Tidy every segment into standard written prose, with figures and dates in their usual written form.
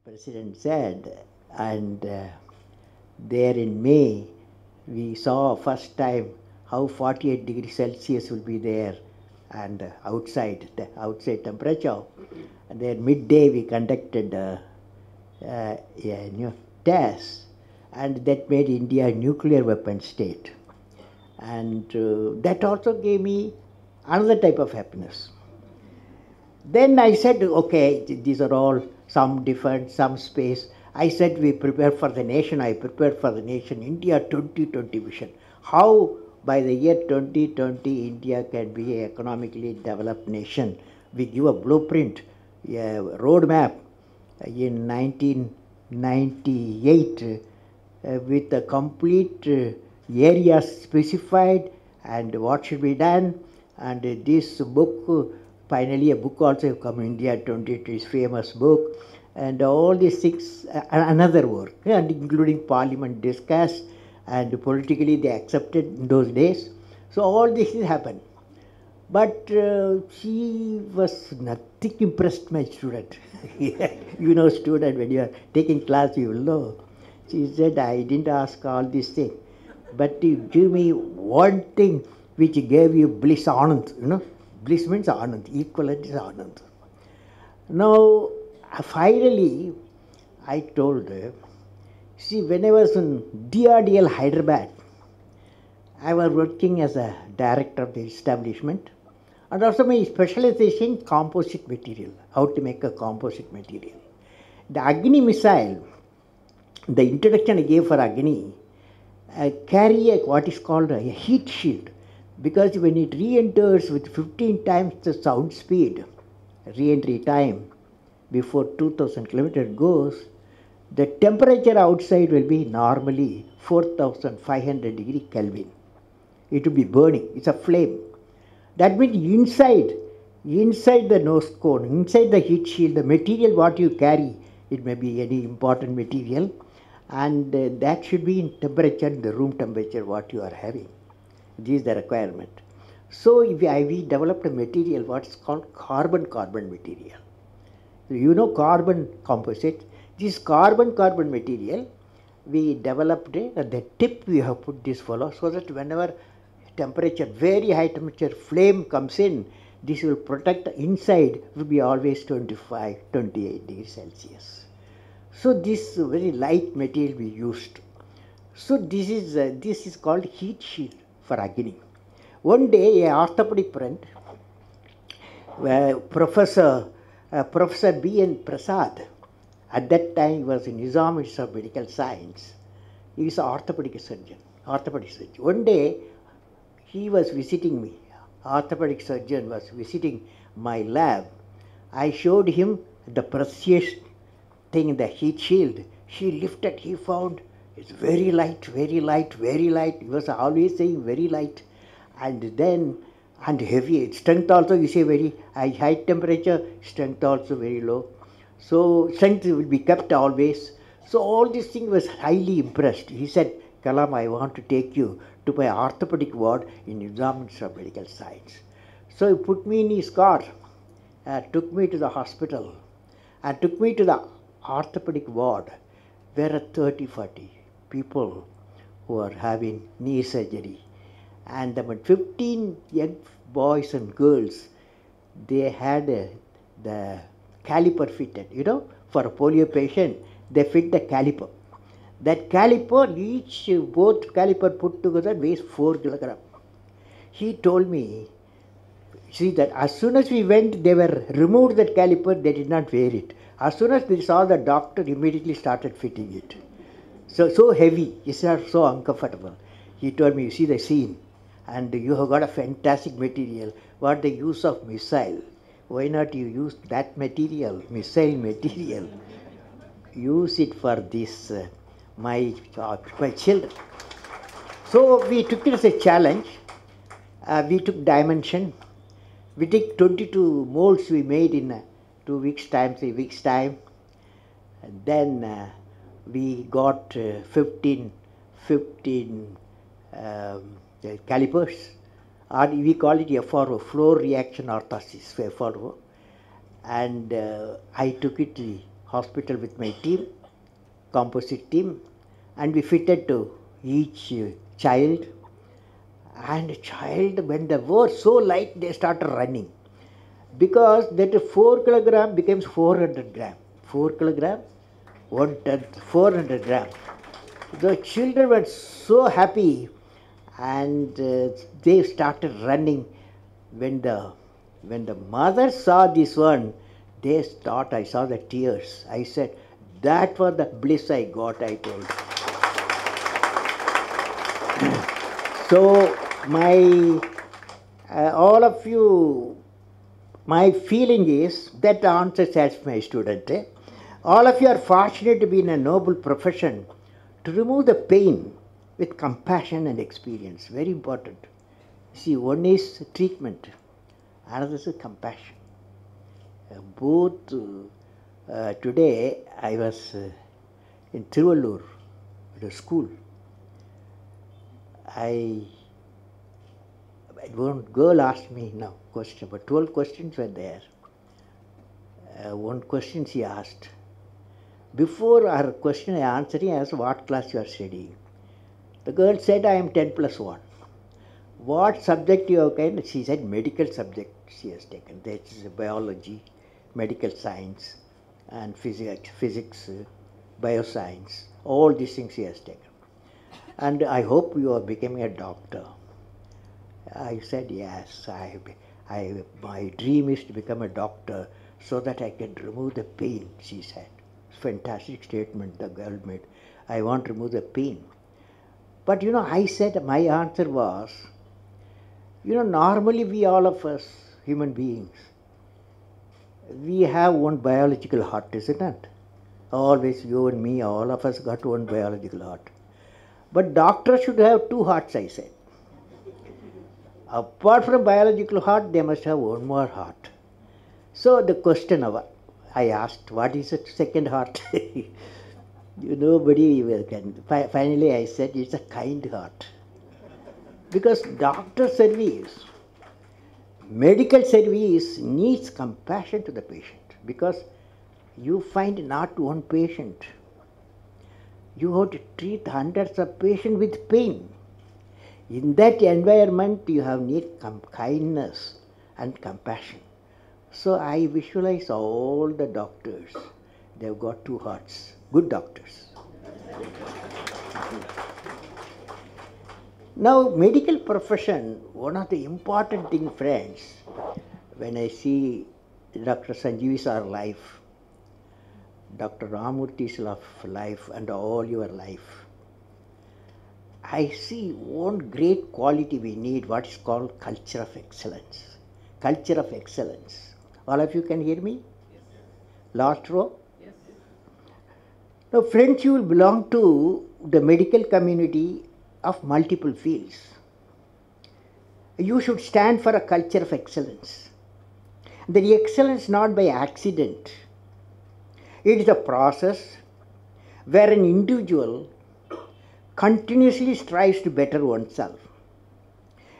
President said, and there in May, we saw first time how 48 degrees Celsius will be there, and the outside temperature. And then midday we conducted a new test, and that made India a nuclear weapon state. And that also gave me another type of happiness. Then I said, okay, these are all some different, some space. I said, we prepare for the nation. I prepared for the nation, India 2020 vision. How by the year 2020 India can be an economically developed nation. We give a blueprint, a roadmap in 1998 with the complete areas specified and what should be done. And this book, finally a book also come, India 2020, is famous book, and all these things, another work, and including parliament discussed, and politically they accepted in those days. So all this happened. But she was nothing impressed, my student. You know, student, when you are taking class, you will know. She said, I didn't ask all these things, but you give me one thing which gave you bliss, anand, you know. Bliss means anand, equivalent is anand. Now, finally, I told her, see, when I was in DRDL Hyderabad, I was working as a director of the establishment, and also my specialization composite material, how to make a composite material. The Agni missile, the introduction I gave for Agni, carry what is called a heat shield, because when it re-enters with 15 times the sound speed, re-entry time before 2000 kilometers goes, the temperature outside will be normally 4500 degree Kelvin. It will be burning, it's a flame. That means inside the nose cone, inside the heat shield, the material what you carry, it may be any important material, and that should be in temperature, the room temperature what you are having. This is the requirement. So we developed a material what is called carbon-carbon material. So you know carbon composite. This carbon-carbon material, we developed at the tip we have put this fellow, so that whenever temperature, very high temperature flame comes in, this will protect the inside, will be always 25, 28 degrees Celsius. So this very light material we used. So this is called heat shield for Agni. One day, a orthopedic friend, Professor B.N. Prasad, at that time he was in Nizam Institute of Medical Science. He is an orthopedic surgeon. One day, he was visiting me. Orthopedic surgeon was visiting my lab. I showed him the precious thing, the heat shield. He lifted, he found it's very light, very light, very light. He was always saying very light. And then, and heavy. Strength also, you say very high temperature, strength also very low. So strength will be kept always. So all this thing was highly impressed. He said, Kalam, I want to take you to my orthopedic ward in Nizam Institute of Medical Science. So he put me in his car, took me to the hospital, and took me to the orthopedic ward, where 30, 40 people who are having knee surgery. And about 15 young boys and girls, they had the caliper fitted. You know, for a polio patient, they fit the caliper. That caliper, both caliper put together weighs 4 kilograms. He told me, see that as soon as we went, they were removed that caliper, they did not wear it. As soon as they saw the doctor, immediately started fitting it. So heavy, it's not so uncomfortable. He told me, you see the scene, and you have got a fantastic material. What the use of missile? Why not you use that material, missile material? Use it for this, my children. So we took it as a challenge. We took dimension. We took 22 molds we made in 2 weeks' time, 3 weeks' time. And then we got 15 calipers, or we call it FRO, floor reaction orthosis, FRO. And I took it to the hospital with my team, composite team, and we fitted to each child. And child, when they were so light, they started running. Because that 4 kilogram becomes 400 gram. 4 kilogram, 1/10, 400 gram. The children were so happy, and they started running. When the mother saw this one, they thought, I saw the tears. I said, that was the bliss I got, I told. So all of you, my feeling is that answers as my student. All of you are fortunate to be in a noble profession to remove the pain with compassion and experience. Very important. See, one is treatment, another is compassion. Both today I was in Tiruvallur at a school. One girl asked me now question, but 12 questions were there. One question she asked. Before her question I answered, I asked what class you are studying. The girl said, I am 10 plus 1. What subject you have taken? She said medical subject she has taken. That is biology, medical science, and physics, bioscience. All these things she has taken. And I hope you are becoming a doctor. I said, yes, my dream is to become a doctor so that I can remove the pain, she said. Fantastic statement the girl made. I want to remove the pain. But I said, my answer was, normally we all of us, human beings, we have one biological heart, isn't it? Always you and me, all of us got one biological heart. But doctors should have 2 hearts, I said. Apart from biological heart, they must have one more heart. So the question I asked, what is a second heart? Nobody can. Finally I said, it's a kind heart. Because doctor service, medical service needs compassion to the patient. Because you find not one patient. You have to treat hundreds of patients with pain. In that environment, you have need kindness and compassion. So I visualize all the doctors. They've got 2 hearts. Good doctors. Now, medical profession, one of the important things, friends, when I see Dr. Sanjeevi's life, Dr. Ramurthy's life, and all your life, I see one great quality we need, what is called culture of excellence. Culture of excellence. All of you can hear me? Yes. Last row? Yes. Now, friends, you will belong to the medical community of multiple fields. You should stand for a culture of excellence. The excellence not by accident. It is a process where an individual continuously strives to better oneself.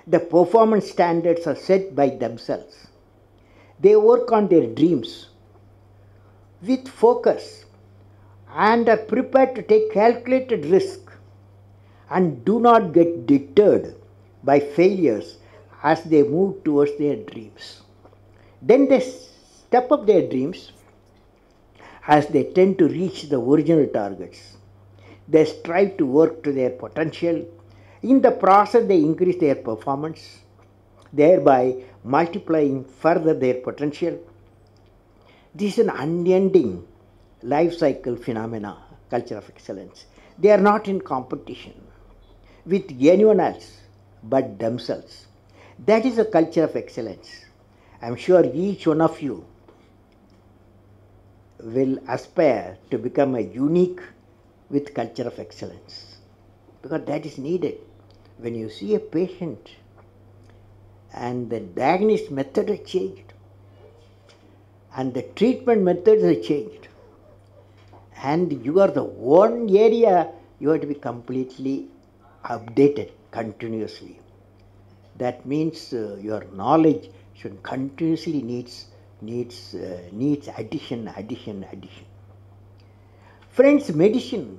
The performance standards are set by themselves. They work on their dreams with focus and are prepared to take calculated risk and do not get deterred by failures as they move towards their dreams. Then they step up their dreams as they tend to reach the original targets. They strive to work to their potential. In the process, they increase their performance, thereby multiplying further their potential. This is an unending life cycle phenomena, culture of excellence. They are not in competition with anyone else but themselves. That is a culture of excellence. I am sure each one of you will aspire to become a unique with culture of excellence, because that is needed. When you see a patient and the diagnosis method has changed and the treatment methods have changed, and you are the one area you have to be completely updated continuously. That means your knowledge should continuously needs addition. Friends, medicine,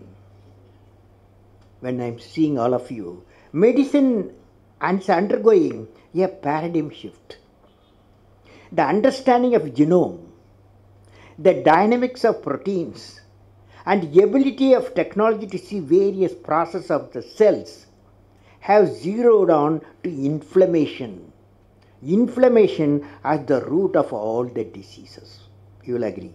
when I am seeing all of you, medicine is undergoing a paradigm shift. The understanding of genome, the dynamics of proteins, and the ability of technology to see various processes of the cells have zeroed on to inflammation. Inflammation as the root of all the diseases. You will agree.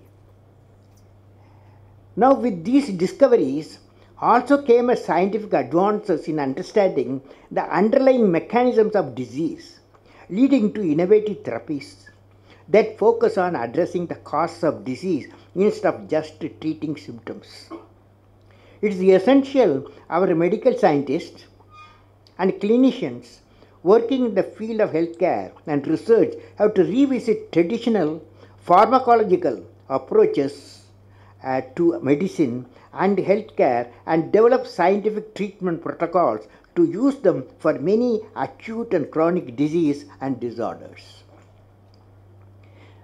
Now, with these discoveries also came a scientific advances in understanding the underlying mechanisms of disease, leading to innovative therapies that focus on addressing the cause of disease instead of just treating symptoms. It is essential our medical scientists and clinicians working in the field of healthcare and research have to revisit traditional pharmacological approaches to medicine and healthcare and develop scientific treatment protocols to use them for many acute and chronic disease and disorders.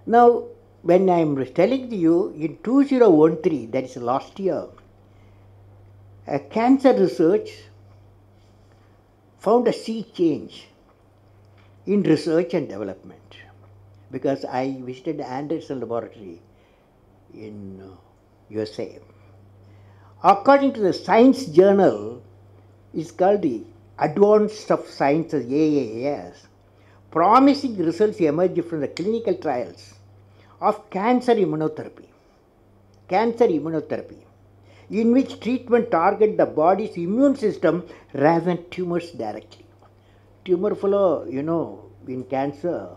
Now, when I am telling you in 2013, that is last year, cancer research found a sea change in research and development, because I visited Anderson Laboratory in USA. According to the Science Journal, it's called the Advanced of Sciences, AAS, promising results emerged from the clinical trials of cancer immunotherapy, in which treatment target the body's immune system rather than tumors directly. Tumor fellow, in cancer,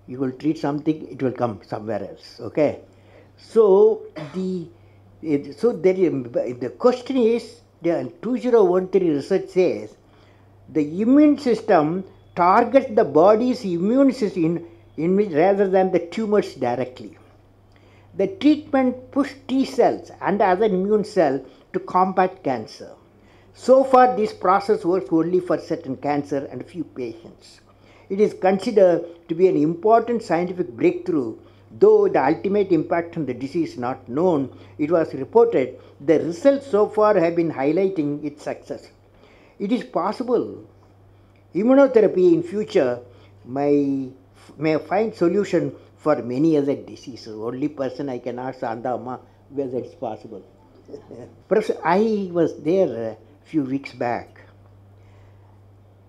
you will treat something, it will come somewhere else. Okay, so the question is, the 2013 research says the immune system targets the body's immune system in which rather than the tumors directly. The treatment pushed T cells and other immune cells to combat cancer. So far, this process works only for certain cancer and few patients. It is considered to be an important scientific breakthrough, though the ultimate impact on the disease is not known. It was reported the results so far have been highlighting its success. It is possible immunotherapy in future may find solution for many other diseases. Only person I can ask Andama whether it's possible. Professor, I was there a few weeks back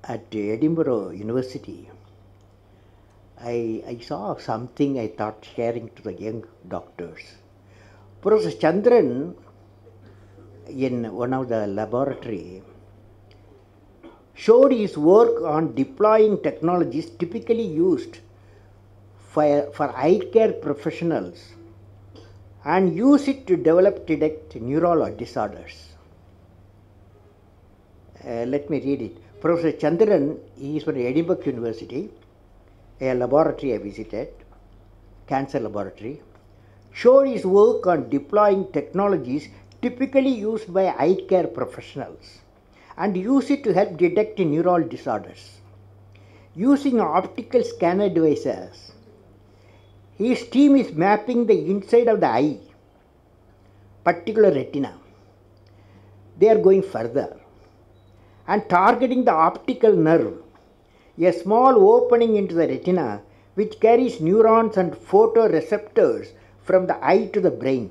at Edinburgh University. I saw something I thought sharing to the young doctors. Professor Chandran, in one of the laboratory, showed his work on deploying technologies typically used for eye care professionals and use it to detect neural disorders. Let me read it. Professor Chandran, he is from Edinburgh University, a laboratory I visited, cancer laboratory, showed his work on deploying technologies typically used by eye care professionals and use it to help detect neural disorders. Using optical scanner devices, his team is mapping the inside of the eye, particular retina. They are going further and targeting the optical nerve, a small opening into the retina which carries neurons and photoreceptors from the eye to the brain.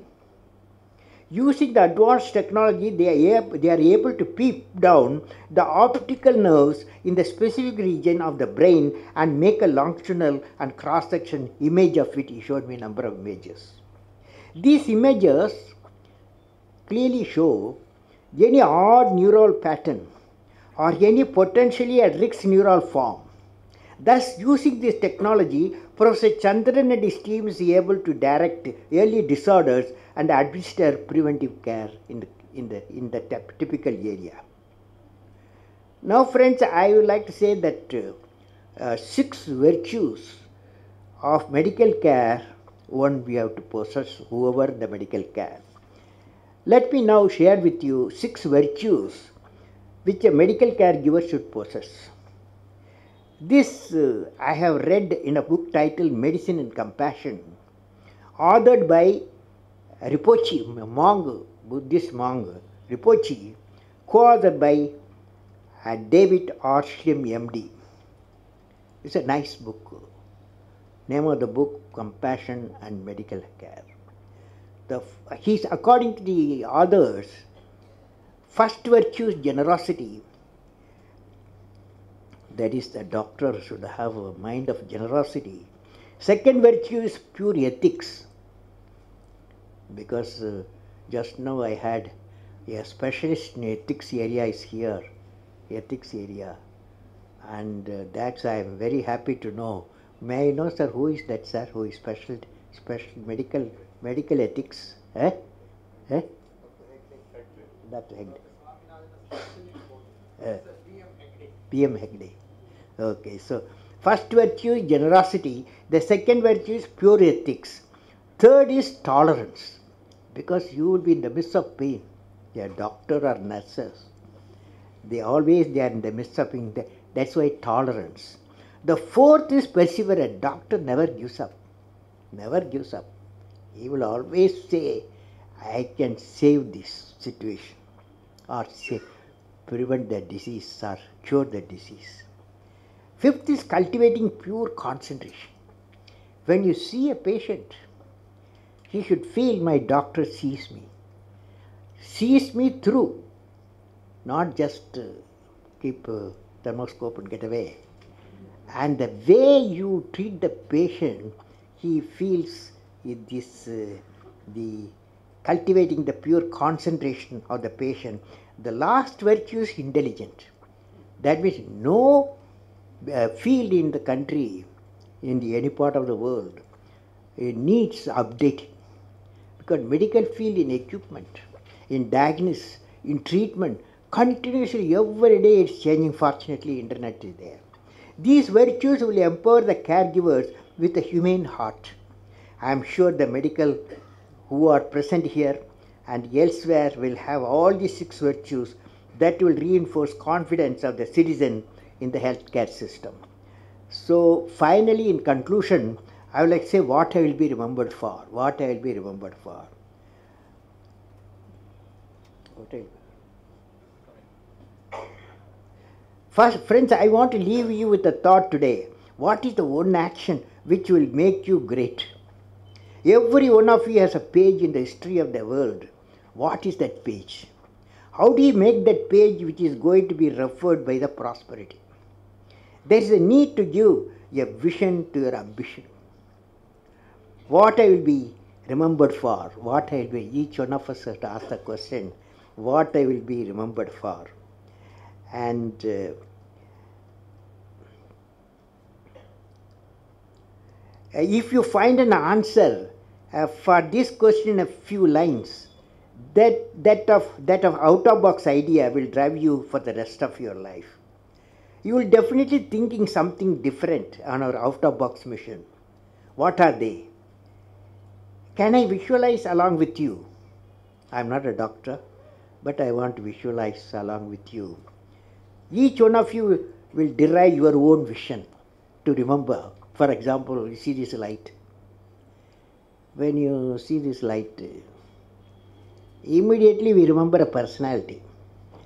Using the advanced technology, they are able to peep down the optical nerves in the specific region of the brain and make a longitudinal and cross-section image of it. He showed me a number of images. These images clearly show any odd neural pattern or any potentially at risk neural form. Thus, using this technology, Professor Chandran and his team is able to direct early disorders and administer preventive care in the typical area. Now, friends, I would like to say that 6 virtues of medical care, one we have to possess, whoever the medical care. Let me now share with you 6 virtues which a medical caregiver should possess. This I have read in a book titled Medicine and Compassion, authored by Rinpoche, monk, Buddhist monk, Rinpoche, co-authored by David R. Schlim, MD. It's a nice book. Name of the book, Compassion and Medical Care. He's, according to the authors, first virtue is generosity. That is, the doctor should have a mind of generosity. Second virtue is pure ethics. Because just now I had a specialist in ethics area is here, ethics area. And that's I am very happy to know. May I know, sir, who is that, sir, who is special medical ethics? Eh? Eh? Dr. Hegde. PM Hegde. Okay, so first virtue is generosity. The second virtue is pure ethics. Third is tolerance. Because you will be in the midst of pain. They are doctor or nurses. They are in the midst of pain. That's why tolerance. The fourth is perseverance. Doctor never gives up. Never gives up. He will always say, I can save this situation, or say, prevent the disease or cure the disease. Fifth is cultivating pure concentration. When you see a patient, he should feel my doctor sees me through, not just keep thermoscope and get away. And the way you treat the patient, he feels this, the cultivating the pure concentration of the patient. The last virtue is intelligent. That means no field in the country, in any part of the world, it needs updating. Because medical field in equipment, in diagnosis, in treatment, continuously every day it's changing. Fortunately, internet is there. These virtues will empower the caregivers with a humane heart. I am sure the medical who are present here and elsewhere will have all these 6 virtues that will reinforce confidence of the citizen in the healthcare system. So finally, in conclusion, I would like to say what I will be remembered for. What I will be remembered for. First, friends, I want to leave you with a thought today. What is the one action which will make you great? Every one of you has a page in the history of the world. What is that page? How do you make that page which is going to be referred by the prosperity? There is a need to give a vision to your ambition. What I will be remembered for, what I will be, each one of us has to ask the question, what I will be remembered for. And if you find an answer for this question in a few lines, that of out-of-box idea will drive you for the rest of your life. You will definitely thinking something different on our out-of-box mission. What are they? Can I visualize along with you? I am not a doctor, but I want to visualize along with you. Each one of you will derive your own vision to remember. For example, you see this light. When you see this light, immediately we remember a personality.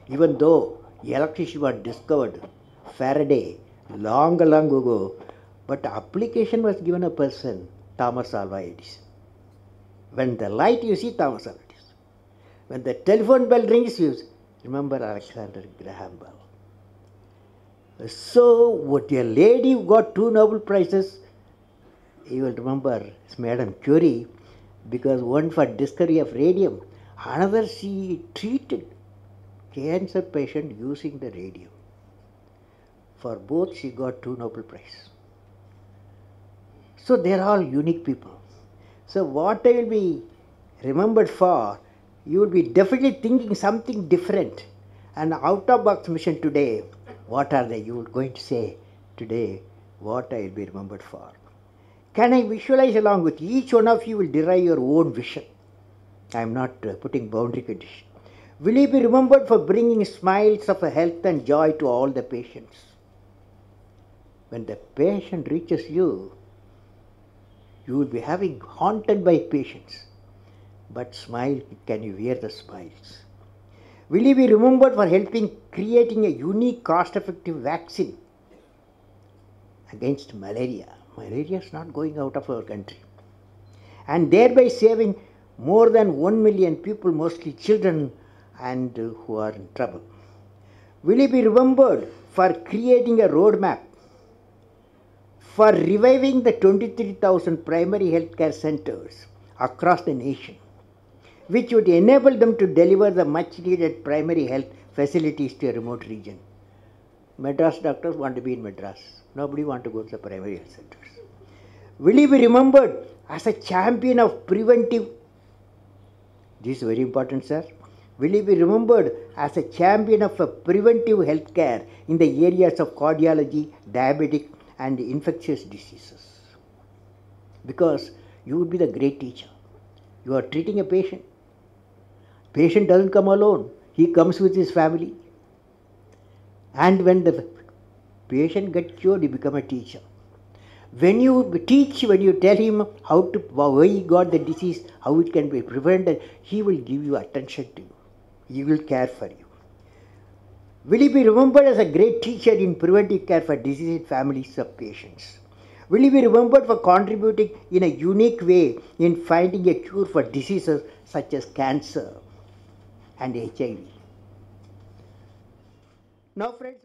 Even though electricity was discovered, Faraday, long ago, but application was given a person, Thomas Alva Edison. When the light you see Thomas Alva Edison. When the telephone bell rings, you remember Alexander Graham Bell. So, what a lady who got 2 Nobel Prizes, you will remember Madame Curie, because one for discovery of radium, another she treated cancer patient using the radium. For both she got 2 Nobel Prizes. So they are all unique people. So what I will be remembered for, you will be definitely thinking something different. And out-of-box mission today, what are they? You are going to say today what I will be remembered for. Can I visualize along with each one of you will derive your own vision? I am not putting boundary condition. Will you be remembered for bringing smiles of health and joy to all the patients? When the patient reaches you, you will be having haunted by patients. but smile, can you wear the smiles? Will he be remembered for helping creating a unique cost-effective vaccine against malaria? Malaria is not going out of our country. And thereby saving more than 1 million people, mostly children, and who are in trouble. Will he be remembered for creating a roadmap for reviving the 23,000 primary healthcare centers across the nation, which would enable them to deliver the much needed primary health facilities to a remote region? Madras doctors want to be in Madras. Nobody want to go to the primary health centers. Will he be remembered as a champion of preventive? This is very important, sir. Will he be remembered as a champion of a preventive health care in the areas of cardiology, diabetic, and infectious diseases? Because you would be the great teacher. You are treating a patient. Patient doesn't come alone. He comes with his family. And when the patient gets cured, you become a teacher. When you teach, when you tell him why he got the disease, how it can be prevented, he will give you attention to you. He will care for you. Will he be remembered as a great teacher in preventive care for diseased families of patients? Will he be remembered for contributing in a unique way in finding a cure for diseases such as cancer and HIV? Now, friends,